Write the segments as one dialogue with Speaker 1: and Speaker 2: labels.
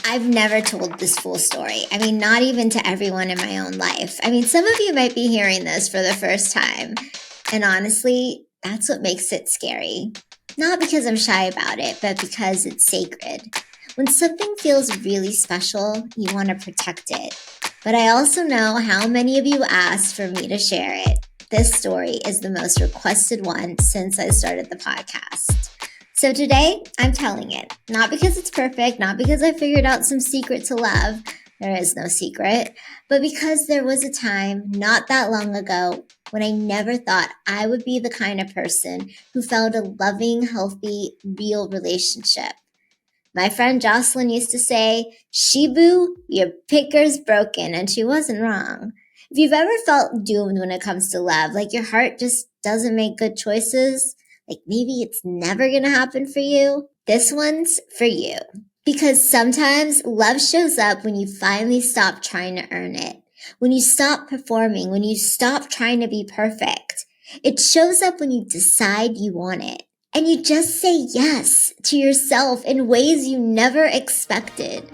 Speaker 1: I've never told this full story. I mean, not even to everyone in my own life. I mean, some of you might be hearing this for the first time. And honestly, that's what makes it scary. Not because I'm shy about it, but because it's sacred. When something feels really special, you want to protect it. But I also know how many of you asked for me to share it. This story is the most requested one since I started the podcast. So today, I'm telling it. Not because it's perfect, not because I figured out some secret to love. There is no secret. But because there was a time not that long ago when I never thought I would be the kind of person who found a loving, healthy, real relationship. My friend Jocelyn used to say, "Shibu, your picker's broken," and she wasn't wrong. If you've ever felt doomed when it comes to love, like your heart just doesn't make good choices, like maybe it's never gonna happen for you, this one's for you. Because sometimes love shows up when you finally stop trying to earn it, when you stop performing, when you stop trying to be perfect. It shows up when you decide you want it. And you just say yes to yourself in ways you never expected.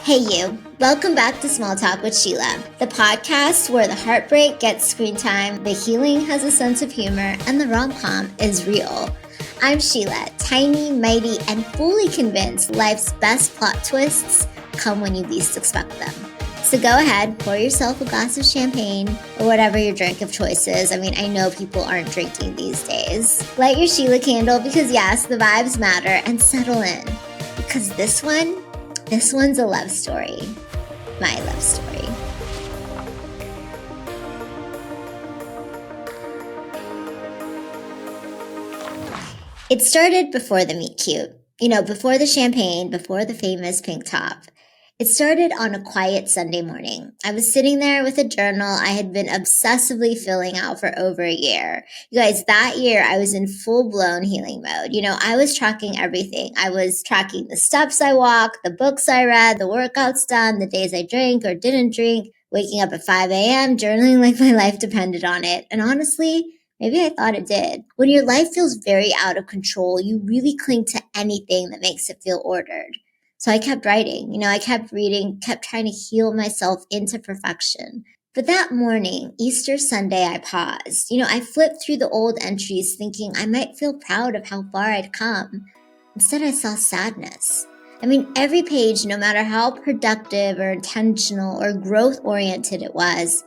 Speaker 1: Hey you, welcome back to Small Talk with Sheila, the podcast where the heartbreak gets screen time, the healing has a sense of humor, and the rom-com is real. I'm Sheila, tiny, mighty, and fully convinced life's best plot twists come when you least expect them. So go ahead, pour yourself a glass of champagne or whatever your drink of choice is. I mean, I know people aren't drinking these days. Light your Sheila candle because yes, the vibes matter, and settle in. Because this one's a love story. My love story. It started before the meet cute. Before the champagne, before the famous pink top. It started on a quiet Sunday morning. I was sitting there with a journal I had been obsessively filling out for over a year. You guys, that year I was in full-blown healing mode. I was tracking everything. I was tracking the steps I walked, the books I read, the workouts done, the days I drank or didn't drink, waking up at 5 a.m., journaling like my life depended on it. And honestly, maybe I thought it did. When your life feels very out of control, you really cling to anything that makes it feel ordered. So I kept writing, I kept reading, kept trying to heal myself into perfection. But that morning, Easter Sunday, I paused. I flipped through the old entries thinking I might feel proud of how far I'd come. Instead, I saw sadness. Every page, no matter how productive or intentional or growth-oriented it was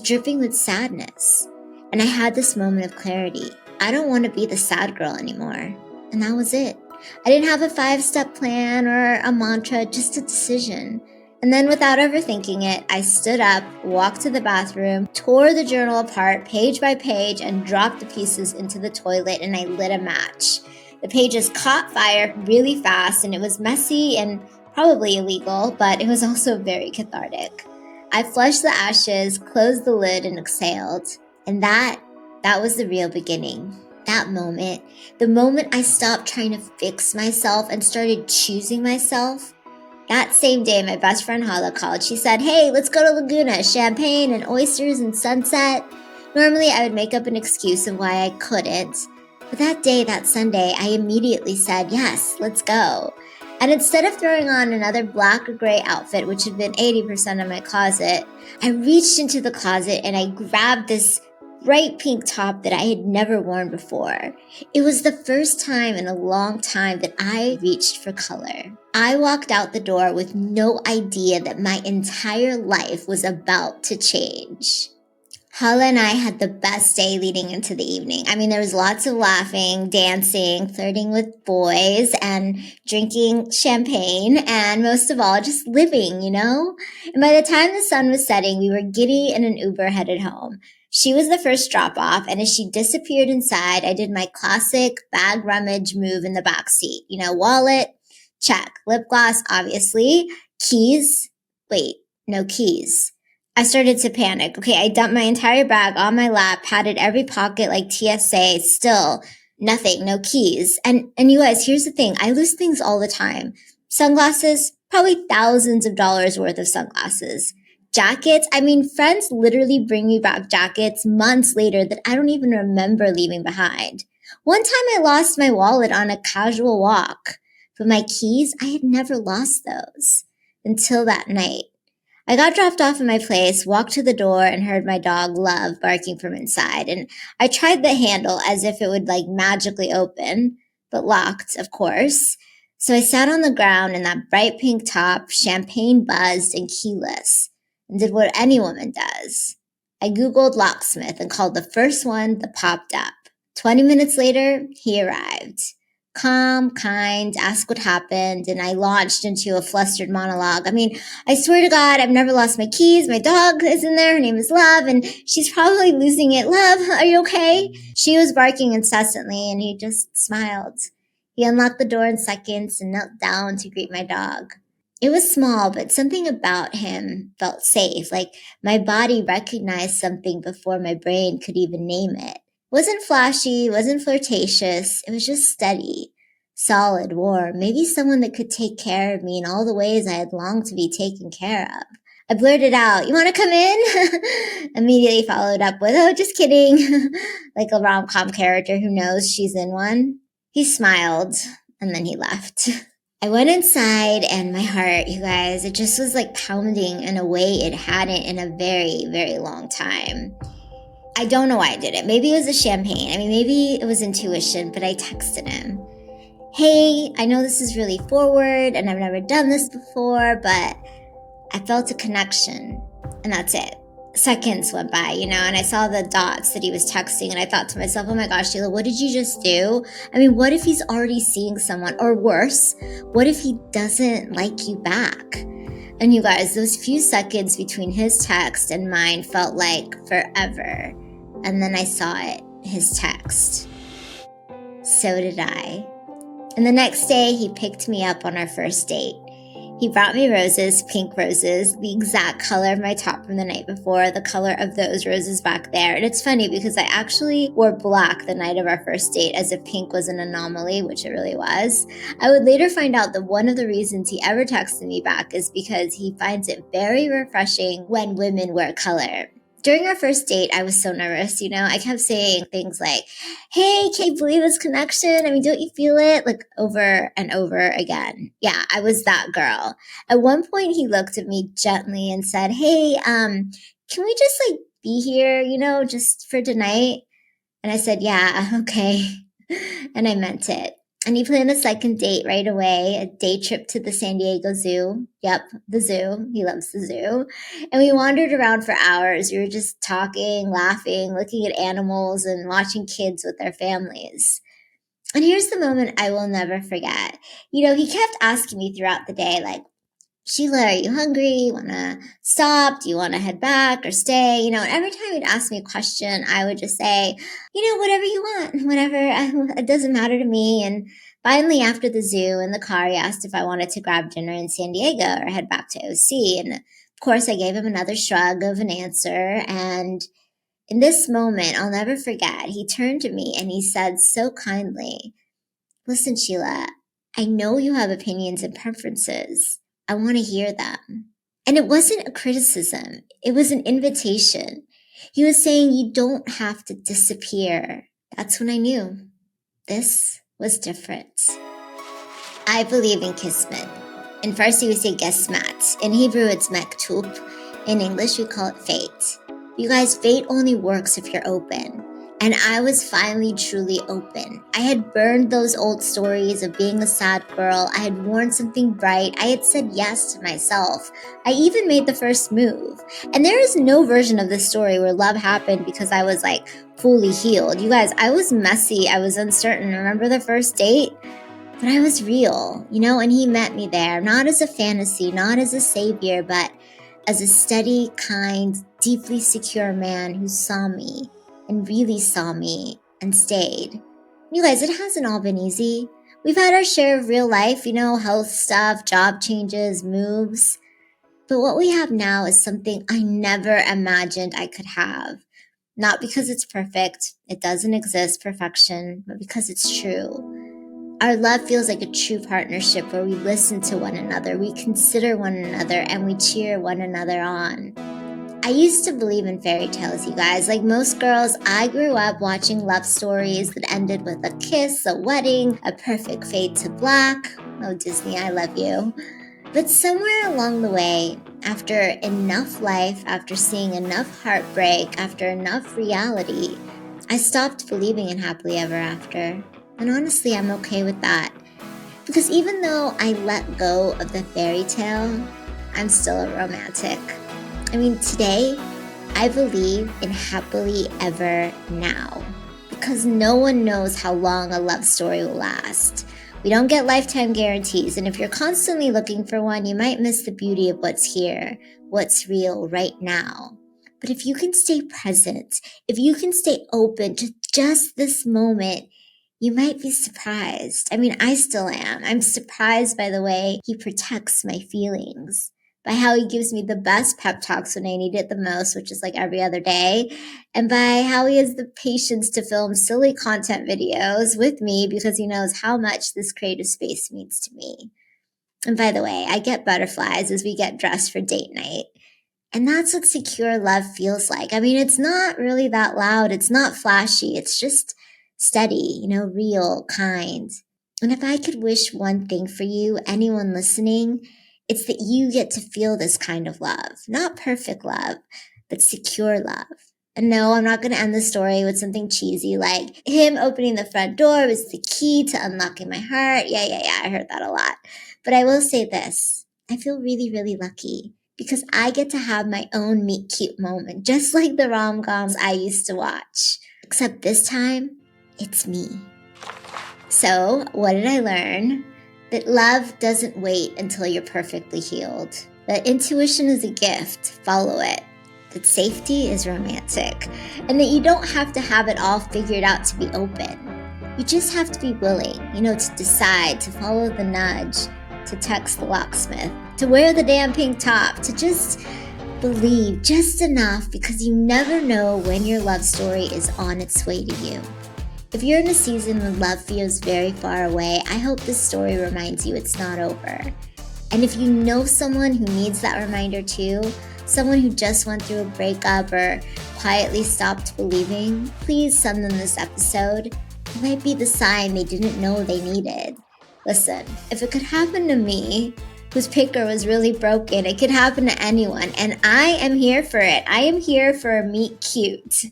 Speaker 1: dripping with sadness. And I had this moment of clarity. I don't want to be the sad girl anymore. And that was it. I didn't have a 5-step plan or a mantra, just a decision. And then without overthinking it, I stood up, walked to the bathroom, tore the journal apart page by page, and dropped the pieces into the toilet, and I lit a match. The pages caught fire really fast, and it was messy and probably illegal, but it was also very cathartic. I flushed the ashes, closed the lid, and exhaled. And that was the real beginning. That moment, the moment I stopped trying to fix myself and started choosing myself. That same day, my best friend Hala called. She said, "Hey, let's go to Laguna, champagne and oysters and sunset." Normally, I would make up an excuse of why I couldn't. But that day, that Sunday, I immediately said, "Yes, let's go." And instead of throwing on another black or gray outfit, which had been 80% of my closet, I reached into the closet and I grabbed this bright pink top that I had never worn before. It was the first time in a long time that I reached for color. I walked out the door with no idea that my entire life was about to change. Hala and I had the best day leading into the evening. There was lots of laughing, dancing, flirting with boys, and drinking champagne, and most of all, just living, And by the time the sun was setting, we were giddy in an Uber headed home. She was the first drop-off, and as she disappeared inside, I did my classic bag rummage move in the backseat. Wallet, check. Lip gloss, obviously. Keys, wait, no keys. I started to panic. Okay, I dumped my entire bag on my lap, patted every pocket like TSA, still nothing, no keys. And you guys, here's the thing. I lose things all the time. Sunglasses, probably thousands of dollars worth of sunglasses. Jackets, friends literally bring me back jackets months later that I don't even remember leaving behind. One time I lost my wallet on a casual walk. But my keys, I had never lost those until that night. I got dropped off in my place, walked to the door, and heard my dog Love barking from inside. And I tried the handle as if it would like magically open, but locked, of course. So I sat on the ground in that bright pink top, champagne buzzed and keyless, and did what any woman does. I Googled locksmith and called the first one that popped up. 20 minutes later, he arrived. Calm, kind, asked what happened, and I launched into a flustered monologue. I mean, I swear to God, I've never lost my keys. My dog is in there. Her name is Love, and she's probably losing it. Love, are you okay? She was barking incessantly, and he just smiled. He unlocked the door in seconds and knelt down to greet my dog. It was small, but something about him felt safe. Like my body recognized something before my brain could even name it. Wasn't flashy, wasn't flirtatious. It was just steady, solid, warm. Maybe someone that could take care of me in all the ways I had longed to be taken care of. I blurted out, "You want to come in?" Immediately followed up with, "Oh, just kidding." Like a rom-com character who knows she's in one. He smiled, and then he left. I went inside, and my heart, you guys, it just was like pounding in a way it hadn't in a very, very long time. I don't know why I did it. Maybe it was the champagne. I mean, maybe it was intuition, but I texted him, "Hey, I know this is really forward and I've never done this before, but I felt a connection." And that's it. Seconds went by, and I saw the dots that he was texting, and I thought to myself, oh my gosh, Sheila, what did you just do? I mean, what if he's already seeing someone? Or worse, what if he doesn't like you back? And you guys, those few seconds between his text and mine felt like forever. And then I saw it, his text. So did I. And the next day, he picked me up on our first date. He brought me roses, pink roses, the exact color of my top from the night before, the color of those roses back there. And it's funny because I actually wore black the night of our first date as if pink was an anomaly, which it really was. I would later find out that one of the reasons he ever texted me back is because he finds it very refreshing when women wear color. During our first date, I was so nervous, I kept saying things like, "Hey, can't believe this connection. I mean, don't you feel it?" Like over and over again. Yeah, I was that girl. At one point, he looked at me gently and said, "Hey, can we just be here, just for tonight?" And I said, "Yeah, okay." And I meant it. And he planned a second date right away, a day trip to the San Diego Zoo. Yep, the zoo. He loves the zoo. And we wandered around for hours. We were just talking, laughing, looking at animals, and watching kids with their families. And here's the moment I will never forget. He kept asking me throughout the day, like, "Sheila, are you hungry? Want to stop? Do you want to head back or stay?" And every time he'd ask me a question, I would just say, "Whatever you want, whatever, it doesn't matter to me." And finally, after the zoo in the car, he asked if I wanted to grab dinner in San Diego or head back to OC. And of course, I gave him another shrug of an answer. And in this moment, I'll never forget, he turned to me and he said so kindly, "Listen, Sheila, I know you have opinions and preferences. I want to hear them." And it wasn't a criticism. It was an invitation. He was saying, you don't have to disappear. That's when I knew this was different. I believe in kismet. In Farsi, we say gesmat. In Hebrew, it's mektub. In English, we call it fate. You guys, fate only works if you're open. And I was finally truly open. I had burned those old stories of being a sad girl. I had worn something bright. I had said yes to myself. I even made the first move. And there is no version of this story where love happened because I was fully healed. You guys, I was messy. I was uncertain. Remember the first date? But I was real, and he met me there, not as a fantasy, not as a savior, but as a steady, kind, deeply secure man who saw me and really saw me and stayed. You guys, it hasn't all been easy. We've had our share of real life, health stuff, job changes, moves. But what we have now is something I never imagined I could have. Not because it's perfect. It doesn't exist, perfection, but because it's true. Our love feels like a true partnership where we listen to one another, we consider one another, and we cheer one another on. I used to believe in fairy tales, you guys. Like most girls, I grew up watching love stories that ended with a kiss, a wedding, a perfect fade to black. Oh, Disney, I love you. But somewhere along the way, after enough life, after seeing enough heartbreak, after enough reality, I stopped believing in happily ever after. And honestly, I'm okay with that. Because even though I let go of the fairy tale, I'm still a romantic. I mean, today, I believe in happily ever now. Because no one knows how long a love story will last. We don't get lifetime guarantees, and if you're constantly looking for one, you might miss the beauty of what's here, what's real right now. But if you can stay present, if you can stay open to just this moment, you might be surprised. I mean, I still am. I'm surprised by the way he protects my feelings, by how he gives me the best pep talks when I need it the most, which is like every other day, and by how he has the patience to film silly content videos with me because he knows how much this creative space means to me. And by the way, I get butterflies as we get dressed for date night. And that's what secure love feels like. I mean, it's not really that loud. It's not flashy. It's just steady, real, kind. And if I could wish one thing for you, anyone listening, it's that you get to feel this kind of love. Not perfect love, but secure love. And no, I'm not going to end the story with something cheesy like him opening the front door was the key to unlocking my heart. Yeah, I heard that a lot. But I will say this. I feel really, really lucky because I get to have my own meet cute moment, just like the rom-coms I used to watch. Except this time, it's me. So, what did I learn? That love doesn't wait until you're perfectly healed. That intuition is a gift, follow it. That safety is romantic. And that you don't have to have it all figured out to be open. You just have to be willing, to decide, to follow the nudge, to text the locksmith, to wear the damn pink top, to just believe just enough because you never know when your love story is on its way to you. If you're in a season when love feels very far away, I hope this story reminds you it's not over. And if you know someone who needs that reminder too, someone who just went through a breakup or quietly stopped believing, please send them this episode. It might be the sign they didn't know they needed. Listen, if it could happen to me, whose picker was really broken, it could happen to anyone, and I am here for it. I am here for a meet cute.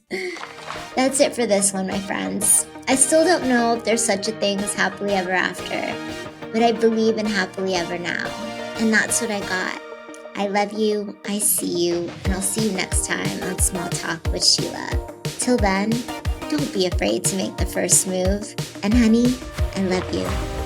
Speaker 1: That's it for this one, my friends. I still don't know if there's such a thing as happily ever after, but I believe in happily ever now, and that's what I got. I love you, I see you, and I'll see you next time on Small Talk with Sheila. Till then, don't be afraid to make the first move, and honey, I love you.